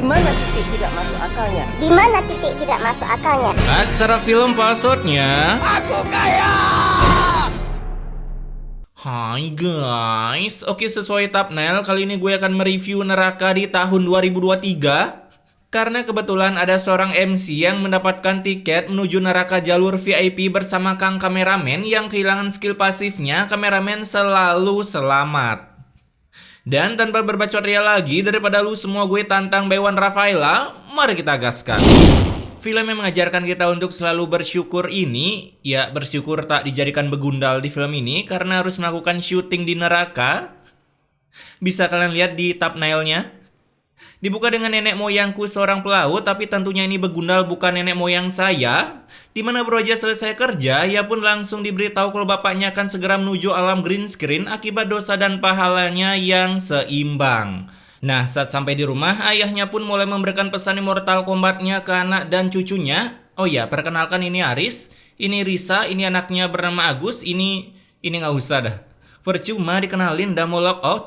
Di mana titik tidak masuk akalnya? Di mana titik tidak masuk akalnya? Aksara film passwordnya. Aku kaya! Hai guys, oke sesuai thumbnail kali ini gue akan mereview neraka di tahun 2023. Karena kebetulan ada seorang MC yang mendapatkan tiket menuju neraka jalur VIP bersama Kang Kameramen yang kehilangan skill pasifnya, kameramen selalu selamat. Dan tanpa berbacot ria lagi, daripada lu semua gue tantang Bewan Rafaela, mari kita gaskan. Film yang mengajarkan kita untuk selalu bersyukur ini, ya bersyukur tak dijadikan begundal di film ini karena harus melakukan syuting di neraka. Bisa kalian lihat di thumbnailnya. Dibuka dengan nenek moyangku seorang pelaut, tapi tentunya ini begundal bukan nenek moyang saya. Dimana bro aja selesai kerja, ia pun langsung diberitahu kalau bapaknya akan segera menuju alam green screen akibat dosa dan pahalanya yang seimbang. Nah, saat sampai di rumah, ayahnya pun mulai memberikan pesan Mortal Kombat-nya ke anak dan cucunya. Oh ya, perkenalkan ini Aris, ini Risa, ini anaknya bernama Agus, ini nggak usah dah. Percuma dikenalin, dah mau lock out.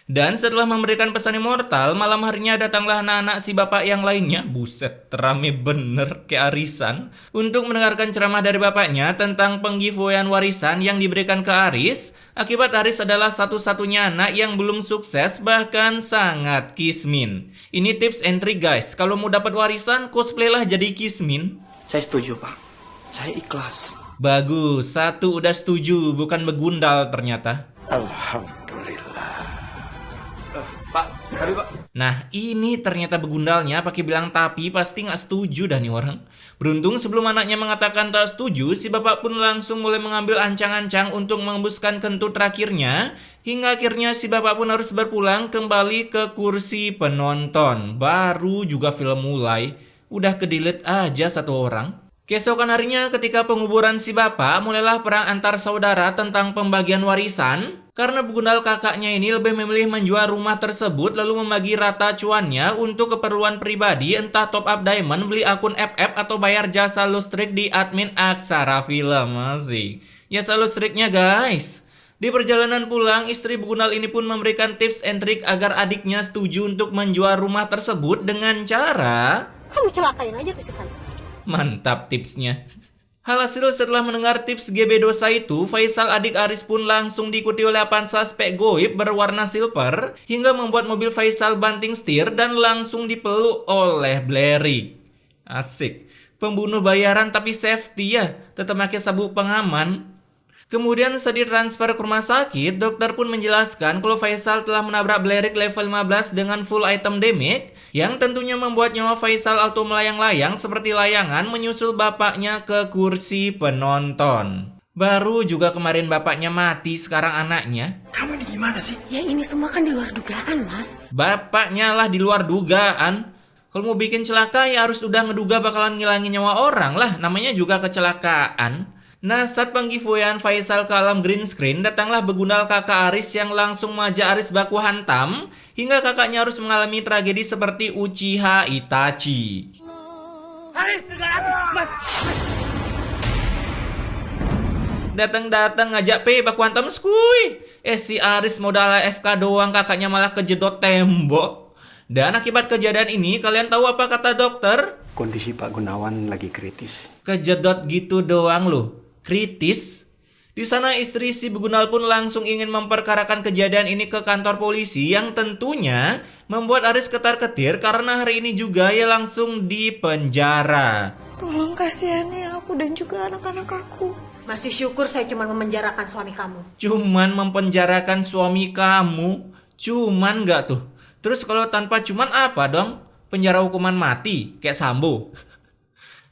Dan setelah memberikan pesan immortal, malam harinya datanglah anak-anak si bapak yang lainnya. Buset, rame bener kayak arisan. Untuk mendengarkan ceramah dari bapaknya tentang penggiveawayan warisan yang diberikan ke Aris. Akibat Aris adalah satu-satunya anak yang belum sukses, bahkan sangat kismin. Ini tips and trick guys, kalau mau dapat warisan, cosplay lah jadi kismin. Saya setuju, Pak. Saya ikhlas. Bagus, satu udah setuju, bukan begundal ternyata. Alhamdulillah. Pak, tadi Pak. Nah ini ternyata begundalnya pakai bilang tapi pasti nggak setuju dah nih orang. Beruntung sebelum anaknya mengatakan tak setuju, si bapak pun langsung mulai mengambil ancang-ancang untuk mengembuskan kentut terakhirnya. Hingga akhirnya si bapak pun harus berpulang kembali ke kursi penonton. Baru juga film mulai, udah ke-delete aja satu orang. Keesokan harinya ketika penguburan si bapak, mulailah perang antar saudara tentang pembagian warisan. Karena begundal kakaknya ini lebih memilih menjual rumah tersebut lalu membagi rata cuannya untuk keperluan pribadi, entah top up diamond, beli akun FF, atau bayar jasa listrik di admin Aksara Film. Masih jasa listriknya guys. Di perjalanan pulang, istri begundal ini pun memberikan tips and trick agar adiknya setuju untuk menjual rumah tersebut dengan cara... Kamu celakain aja tuh si Faisal. Mantap tipsnya. Alhasil setelah mendengar tips GB dosa itu, Faisal adik Aris pun langsung diikuti oleh 8 suspek goib berwarna silver hingga membuat mobil Faisal banting setir dan langsung dipeluk oleh Blerick. Asik. Pembunuh bayaran tapi safety ya, tetap pakai sabuk pengaman. Kemudian saat ditransfer ke rumah sakit, dokter pun menjelaskan kalau Faisal telah menabrak Blerick level 15 dengan full item damage, yang tentunya membuat nyawa Faisal auto melayang-layang seperti layangan menyusul bapaknya ke kursi penonton. Baru juga kemarin bapaknya mati, sekarang anaknya. Kamu ini gimana sih? Ya ini semua kan di luar dugaan, Mas. Bapaknya lah di luar dugaan. Kalau mau bikin celaka ya harus udah ngeduga bakalan ngilangin nyawa orang lah, namanya juga kecelakaan. Nah, saat penggiveawayan Faisal ke alam green screen, datanglah begundal kakak Aris yang langsung mengajak Aris baku hantam, hingga kakaknya harus mengalami tragedi seperti Uchiha Itachi. Aris, dengar aku. Datang-datang ngajak baku hantam skuy. Si Aris modal AFK doang, kakaknya malah kejedot tembok. Dan akibat kejadian ini, kalian tahu apa kata dokter? Kondisi Pak Gunawan lagi kritis. Kejedot gitu doang loh. Kritis. Di sana istri si begundal pun langsung ingin memperkarakan kejadian ini ke kantor polisi yang tentunya membuat Aris ketar-ketir karena hari ini juga ia langsung dipenjara. Tolong kasihani aku dan juga anak-anak aku. Masih syukur saya cuma memenjarakan suami kamu. Cuman mempenjarakan suami kamu? Cuman gak tuh? Terus kalau tanpa cuman apa dong? Penjara hukuman mati, kayak Sambo.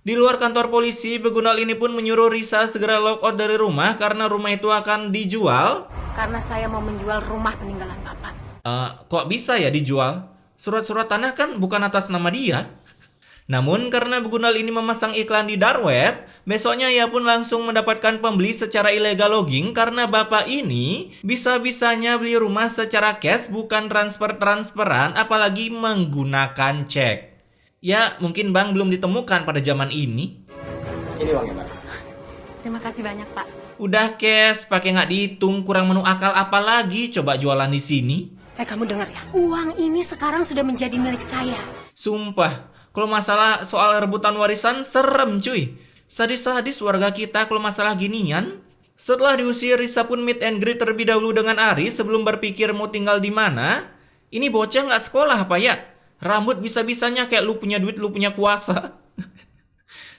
Di luar kantor polisi, begundal ini pun menyuruh Risa segera lock out dari rumah karena rumah itu akan dijual. Karena saya mau menjual rumah peninggalan Bapak. Kok bisa ya dijual? Surat-surat tanah kan bukan atas nama dia. Namun karena begundal ini memasang iklan di dark web, besoknya ia pun langsung mendapatkan pembeli secara ilegal logging karena bapak ini bisa-bisanya beli rumah secara cash bukan transferan apalagi menggunakan cek. Ya mungkin bank belum ditemukan pada zaman ini. Ini uangnya, Pak. Terima kasih banyak, Pak. Udah cash, pakai nggak dihitung, kurang menu akal apalagi coba jualan di sini. Kamu dengar ya? Uang ini sekarang sudah menjadi milik saya. Sumpah, kalau masalah soal rebutan warisan serem cuy. Sadis-sadis warga kita kalau masalah ginian. Setelah diusir, Risa pun meet and greet terlebih dahulu dengan Aris sebelum berpikir mau tinggal di mana. Ini bocah nggak sekolah apa ya? Rambut bisa-bisanya kayak lu punya duit, lu punya kuasa.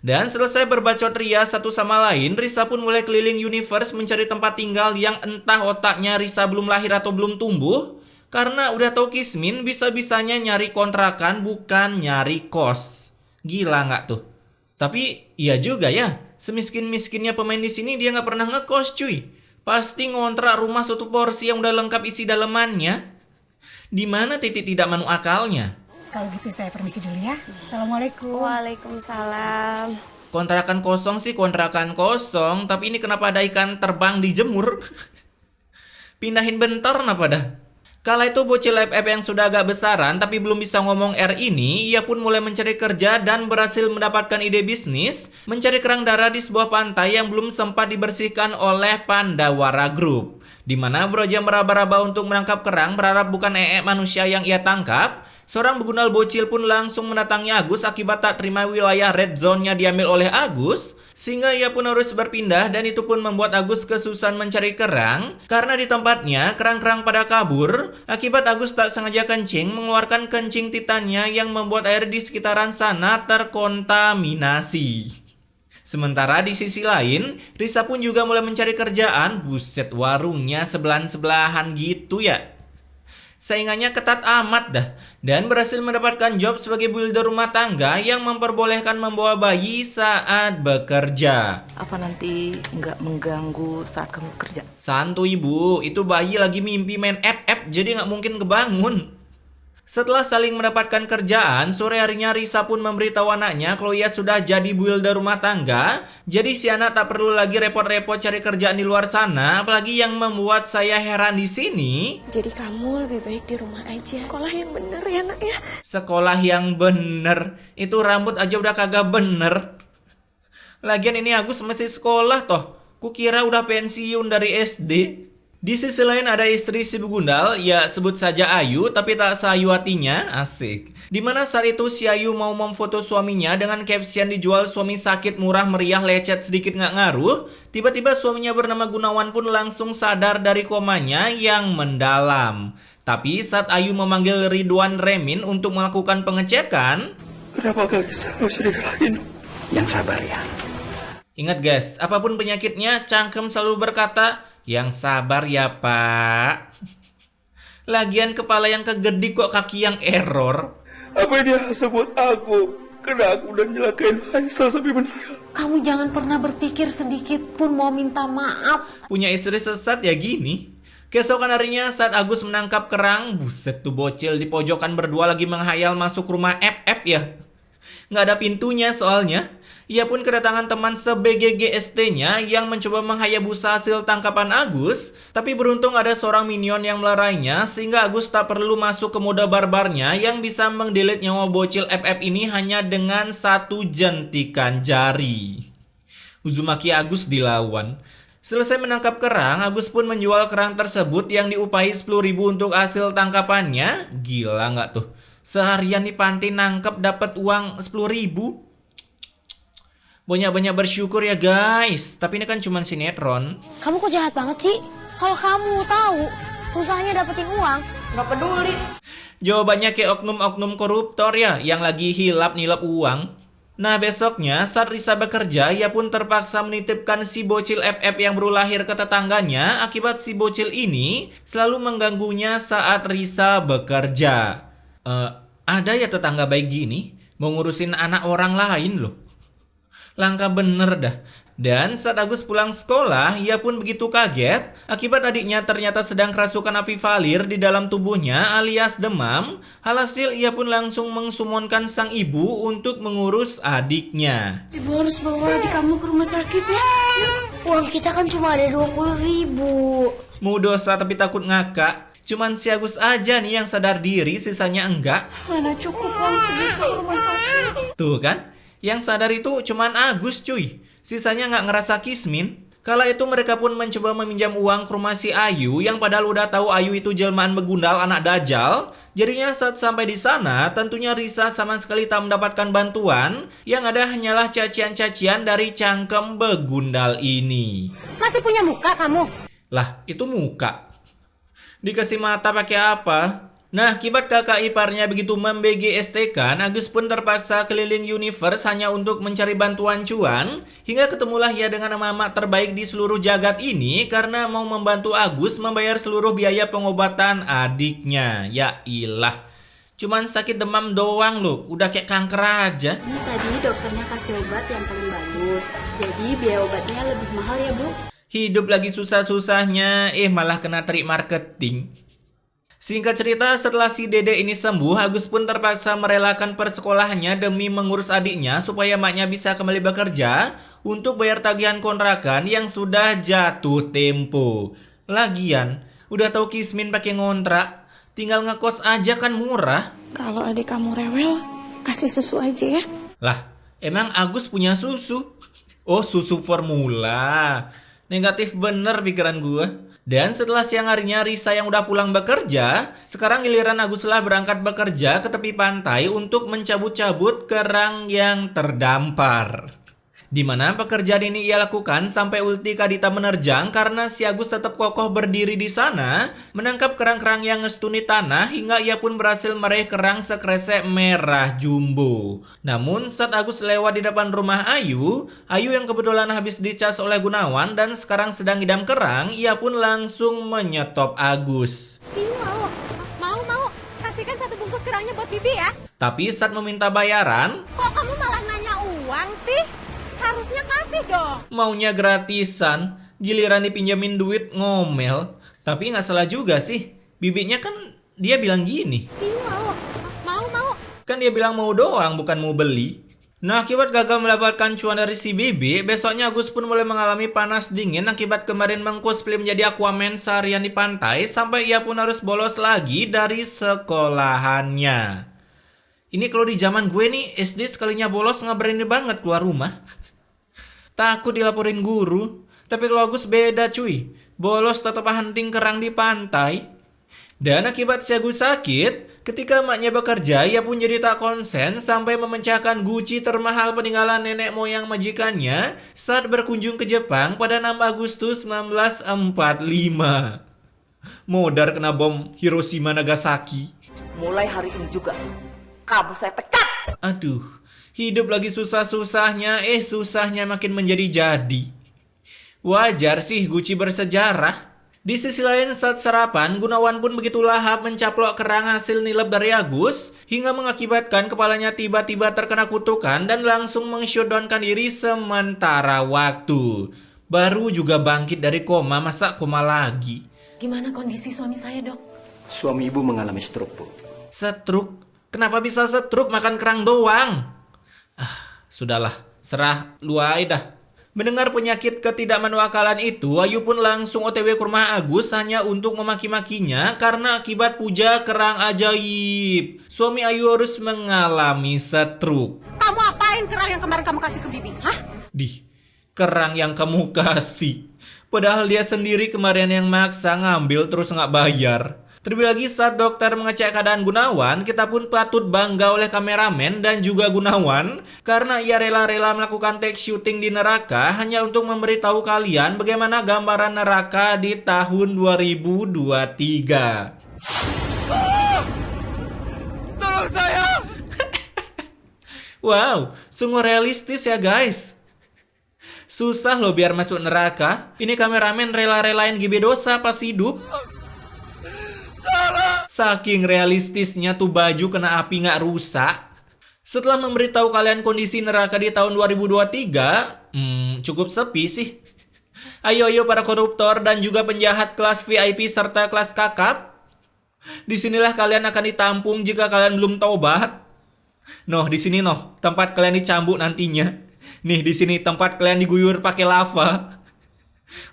Dan selesai berbacot ria satu sama lain, Risa pun mulai keliling universe mencari tempat tinggal yang entah otaknya Risa belum lahir atau belum tumbuh. Karena udah tahu Kismin, bisa-bisanya nyari kontrakan bukan nyari kos. Gila nggak tuh? Tapi iya juga ya, semiskin-miskinnya pemain di sini dia nggak pernah ngekos cuy. Pasti ngontrak rumah satu porsi yang udah lengkap isi dalemannya. Di mana titik tidak manu akalnya? Kalau gitu saya permisi dulu ya. Assalamualaikum. Waalaikumsalam. Kontrakan kosong sih kontrakan kosong, tapi ini kenapa ada ikan terbang dijemur? Pindahin bentar kenapa dah? Kala itu bocil FF yang sudah agak besaran tapi belum bisa ngomong R ini, ia pun mulai mencari kerja dan berhasil mendapatkan ide bisnis, mencari kerang darah di sebuah pantai yang belum sempat dibersihkan oleh Pandawara Group. Di mana beroja meraba-raba untuk menangkap kerang berharap bukan manusia yang ia tangkap. Seorang begundal bocil pun langsung mendatangi Agus akibat tak terima wilayah red zone-nya diambil oleh Agus, sehingga ia pun harus berpindah dan itu pun membuat Agus kesusahan mencari kerang karena di tempatnya kerang-kerang pada kabur akibat Agus tak sengaja kencing mengeluarkan kencing titannya yang membuat air di sekitaran sana terkontaminasi. Sementara di sisi lain, Risa pun juga mulai mencari kerjaan. Buset, warungnya sebelahan-sebelahan gitu ya. Saingannya ketat amat dah. Dan berhasil mendapatkan job sebagai builder rumah tangga yang memperbolehkan membawa bayi saat bekerja. Apa nanti nggak mengganggu saat kamu kerja? Santuy bu, itu bayi lagi mimpi main FF jadi nggak mungkin kebangun. Setelah saling mendapatkan kerjaan, sore harinya Risa pun memberitahu anaknya kalau ia sudah jadi builder rumah tangga. Jadi si anak tak perlu lagi repot-repot cari kerjaan di luar sana. Apalagi yang membuat saya heran di sini. Jadi kamu lebih baik di rumah aja. Sekolah yang bener ya nak ya. Sekolah yang bener, itu rambut aja udah kagak bener. Lagian ini Agus masih sekolah toh. Kukira udah pensiun dari SD. Di sisi lain ada istri si begundal, ya sebut saja Ayu, tapi tak seayu hatinya, asik. Dimana saat itu si Ayu mau memfoto suaminya dengan caption dijual suami sakit murah meriah lecet sedikit nggak ngaruh. Tiba-tiba suaminya bernama Gunawan pun langsung sadar dari komanya yang mendalam. Tapi saat Ayu memanggil Ridwan Remin untuk melakukan pengecekan, Kenapa kaki saya harus digerakin? Yang sabar ya. ingat guys, apapun penyakitnya, cangkem selalu berkata, yang sabar ya pak. Lagian kepala yang kegede kok kaki yang error. Apa yang dia rasa buat aku? Karena aku udah nyelakain Faisal sampai meninggal. Kamu jangan pernah berpikir sedikit pun mau minta maaf. Punya istri sesat ya gini. Keesokan harinya saat Agus menangkap kerang, buset tuh bocil di pojokan berdua lagi menghayal masuk rumah FF ya. Nggak ada pintunya soalnya. Ia pun kedatangan teman se-BGGST-nya yang mencoba menghayabusa hasil tangkapan Agus. Tapi beruntung ada seorang minion yang melarainya sehingga Agus tak perlu masuk ke mode barbarnya yang bisa mengdelete nyawa bocil FF ini hanya dengan satu jentikan jari. Uzumaki Agus dilawan. Selesai menangkap kerang, Agus pun menjual kerang tersebut yang diupahi 10.000 untuk hasil tangkapannya. Gila nggak tuh? Seharian di panti nangkep dapat uang 10.000. Banyak-banyak bersyukur ya guys. Tapi ini kan cuma sinetron. Kamu kok jahat banget sih? Kalau kamu tahu susahnya dapetin uang, Nggak peduli. Jawabannya kayak oknum-oknum koruptor ya, yang lagi hilap-nilap uang. Nah besoknya saat Risa bekerja, ia pun terpaksa menitipkan si bocil FF yang baru lahir ke tetangganya. Akibat si bocil ini selalu mengganggunya saat Risa bekerja. Ada ya tetangga baik gini, mau ngurusin anak orang lain loh. Langka bener dah. Dan saat Agus pulang sekolah, ia pun begitu kaget akibat adiknya ternyata sedang kerasukan api valir di dalam tubuhnya alias demam. Alhasil ia pun langsung mengsumonkan sang ibu untuk mengurus adiknya. Ibu harus bawa adik kamu ke rumah sakit ya. Uang kita kan cuma ada 20.000. Mau dosa tapi takut ngakak. Cuman si Agus aja nih yang sadar diri, sisanya enggak. Mana cukup uang segitu ke rumah sakit. Tuh kan, yang sadar itu cuman Agus cuy. Sisanya nggak ngerasa Kismin. Kala itu mereka pun mencoba meminjam uang ke rumah si Ayu yang padahal udah tahu Ayu itu jelmaan begundal anak dajal. Jadinya saat sampai di sana, tentunya Risa sama sekali tak mendapatkan bantuan. Yang ada hanyalah cacian-cacian dari cangkem begundal ini. Masih punya muka kamu? Lah, itu muka. Dikasih mata pakai apa? Nah, akibat kakak iparnya begitu mem-BG-ST-kan, Agus pun terpaksa keliling universe hanya untuk mencari bantuan cuan. Hingga ketemulah ia dengan emak-emak terbaik di seluruh jagat ini karena mau membantu Agus membayar seluruh biaya pengobatan adiknya. Ya ilah, cuman sakit demam doang loh, udah kayak kanker aja. Ini tadi dokternya kasih obat yang paling bagus. Jadi biaya obatnya lebih mahal ya, Bu. Hidup lagi susah-susahnya, malah kena trik marketing. Singkat cerita, setelah si Dede ini sembuh, Agus pun terpaksa merelakan persekolahannya demi mengurus adiknya supaya maknya bisa kembali bekerja untuk bayar tagihan kontrakan yang sudah jatuh tempo. Lagian, udah tahu Kismin pakai ngontrak, tinggal ngekos aja kan murah. Kalau adik kamu rewel, kasih susu aja ya. Lah, emang Agus punya susu? Oh, susu formula. Negatif bener pikiran gua. Dan setelah siang harinya Risa yang udah pulang bekerja, sekarang giliran Agus lah berangkat bekerja ke tepi pantai untuk mencabut-cabut kerang yang terdampar. Di mana pekerjaan ini ia lakukan sampai ulti kadita menerjang karena si Agus tetap kokoh berdiri di sana, menangkap kerang-kerang yang ngestuni tanah hingga ia pun berhasil meraih kerang sekresek merah jumbo. Namun saat Agus lewat di depan rumah Ayu yang kebetulan habis dicas oleh Gunawan dan sekarang sedang ngidam kerang, ia pun langsung menyetop Agus. Bibi mau. Kasihkan 1 bungkus kerangnya buat Bibi ya. Tapi saat meminta bayaran, Kok kamu malah nanya uang sih? Harusnya kasih dong. maunya gratisan, giliran dipinjemin duit ngomel. Tapi nggak salah juga sih, bibinya kan dia bilang gini. Bibi mau. Kan dia bilang mau doang, bukan mau beli. Nah, akibat gagal mendapatkan cuan dari si Bibi, besoknya Agus pun mulai mengalami panas dingin akibat kemarin mengcosplay menjadi Aquaman seharian di pantai, sampai ia pun harus bolos lagi dari sekolahannya. Ini kalau di zaman gue nih, SD sekalinya bolos nggak berani banget keluar rumah. Takut dilaporin guru. Tapi kalau Agus beda cuy, bolos tetap hunting kerang di pantai. Dan akibat si Agus sakit, ketika emaknya bekerja, ia pun jadi tak konsen sampai memecahkan guci termahal peninggalan nenek moyang majikannya saat berkunjung ke Jepang pada 6 Agustus 1945. Modar kena bom Hiroshima Nagasaki. Mulai hari ini juga, kamu saya pecat. Aduh, hidup lagi susah-susahnya, susahnya makin menjadi jadi. Wajar sih Guci bersejarah. Di sisi lain saat sarapan, Gunawan pun begitu lahap mencaplok kerang hasil nilep dari Agus, hingga mengakibatkan kepalanya tiba-tiba terkena kutukan dan langsung meng-shutdownkan diri sementara waktu. Baru juga bangkit dari koma, masa koma lagi? Gimana kondisi suami saya, Dok? Suami ibu mengalami stroke, Bu. Stroke? Kenapa bisa stroke makan kerang doang? Sudahlah, serah lu aja dah. Mendengar penyakit ketidakmanuakalan itu, Ayu pun langsung OTW ke rumah Agus hanya untuk memaki-makinya karena akibat puja kerang ajaib. Suami Ayu harus mengalami stroke. Kamu apain kerang yang kemarin kamu kasih ke Bibi? Hah? Kerang yang kamu kasih. Padahal dia sendiri kemarin yang maksa ngambil terus nggak bayar. Terlebih lagi saat dokter mengecek keadaan Gunawan, kita pun patut bangga oleh kameramen dan juga Gunawan karena ia rela-rela melakukan take shooting di neraka hanya untuk memberitahu kalian bagaimana gambaran neraka di tahun 2023. Tolong saya! Wow, sungguh realistis ya guys. Susah loh biar masuk neraka. Ini kameramen rela-relain GB dosa pas hidup. Saking realistisnya tuh baju kena api nggak rusak. Setelah memberitahu kalian kondisi neraka di tahun 2023, cukup sepi sih. Ayo para koruptor dan juga penjahat kelas VIP serta kelas kakap. Disinilah kalian akan ditampung jika kalian belum taubat. Noh, di sini noh, tempat kalian dicambuk nantinya. Nih, di sini tempat kalian diguyur pakai lava.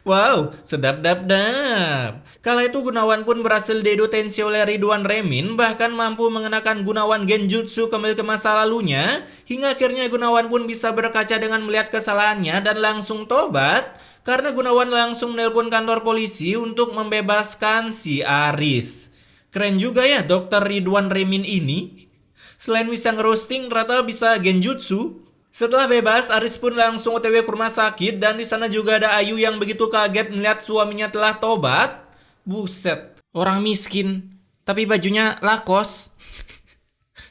Wow, sedap-dap-dap. Kala itu Gunawan pun berhasil dedo tensi oleh Ridwan Remin, bahkan mampu mengenakan Gunawan Genjutsu kembali ke masa lalunya, hingga akhirnya Gunawan pun bisa berkaca dengan melihat kesalahannya dan langsung tobat. karena Gunawan langsung menelpon kantor polisi untuk membebaskan si Aris. Keren juga ya Dr. Ridwan Remin ini. Selain bisa ngerosting, ternyata bisa genjutsu. Setelah bebas, Aris pun langsung OTW ke rumah sakit dan di sana juga ada Ayu yang begitu kaget melihat suaminya telah tobat. Buset, orang miskin tapi bajunya Lacoste.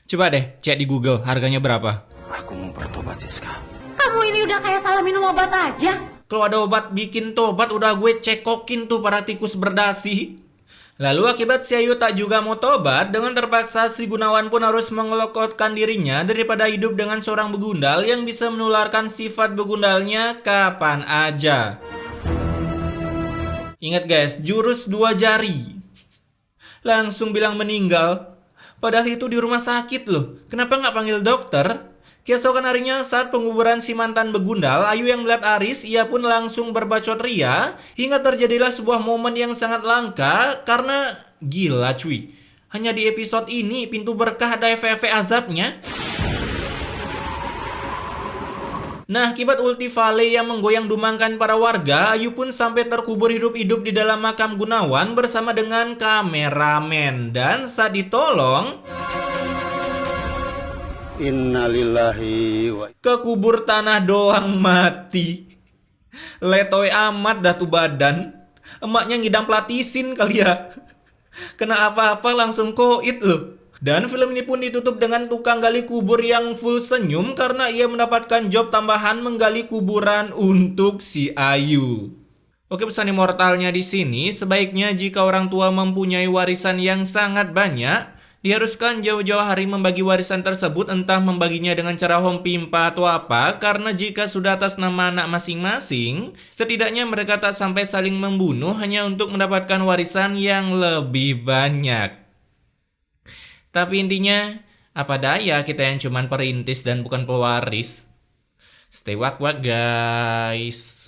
Coba deh cek di Google harganya berapa. Aku mau bertobat, Siska. Kamu ini udah kayak salah minum obat aja. Kalau ada obat bikin tobat udah gue cekokin tuh para tikus berdasi. Lalu akibat si Ayu tak juga mau tobat, dengan terpaksa si Gunawan pun harus mengelokotkan dirinya daripada hidup dengan seorang begundal yang bisa menularkan sifat begundalnya kapan aja. Ingat guys, jurus 2 jari. Langsung bilang meninggal. Padahal itu di rumah sakit loh. Kenapa nggak panggil dokter? Keesokan harinya saat penguburan si mantan begundal, Ayu yang melihat Aris, ia pun langsung berbacot ria, hingga terjadilah sebuah momen yang sangat langka, karena gila cuy. Hanya di episode ini, pintu berkah ada efek-efek azabnya. Nah, akibat ulti Vale yang menggoyang dumangkan para warga, Ayu pun sampai terkubur hidup-hidup di dalam makam Gunawan bersama dengan kameramen. Dan saat ditolong, Innalillahi wa kekubur tanah doang mati. Letoy amat dah tuh badan. Emaknya ngidam platisin kali ya. Kena apa-apa langsung koit loh. Dan film ini pun ditutup dengan tukang gali kubur yang full senyum karena ia mendapatkan job tambahan menggali kuburan untuk si Ayu. Oke, pesan immortalnya di sini, sebaiknya jika orang tua mempunyai warisan yang sangat banyak, diharuskan jauh-jauh hari membagi warisan tersebut, entah membaginya dengan cara home pimpa atau apa, karena jika sudah atas nama anak masing-masing, setidaknya mereka tak sampai saling membunuh hanya untuk mendapatkan warisan yang lebih banyak. Tapi intinya, apa daya kita yang cuman perintis dan bukan pewaris. Stay wak-wak guys.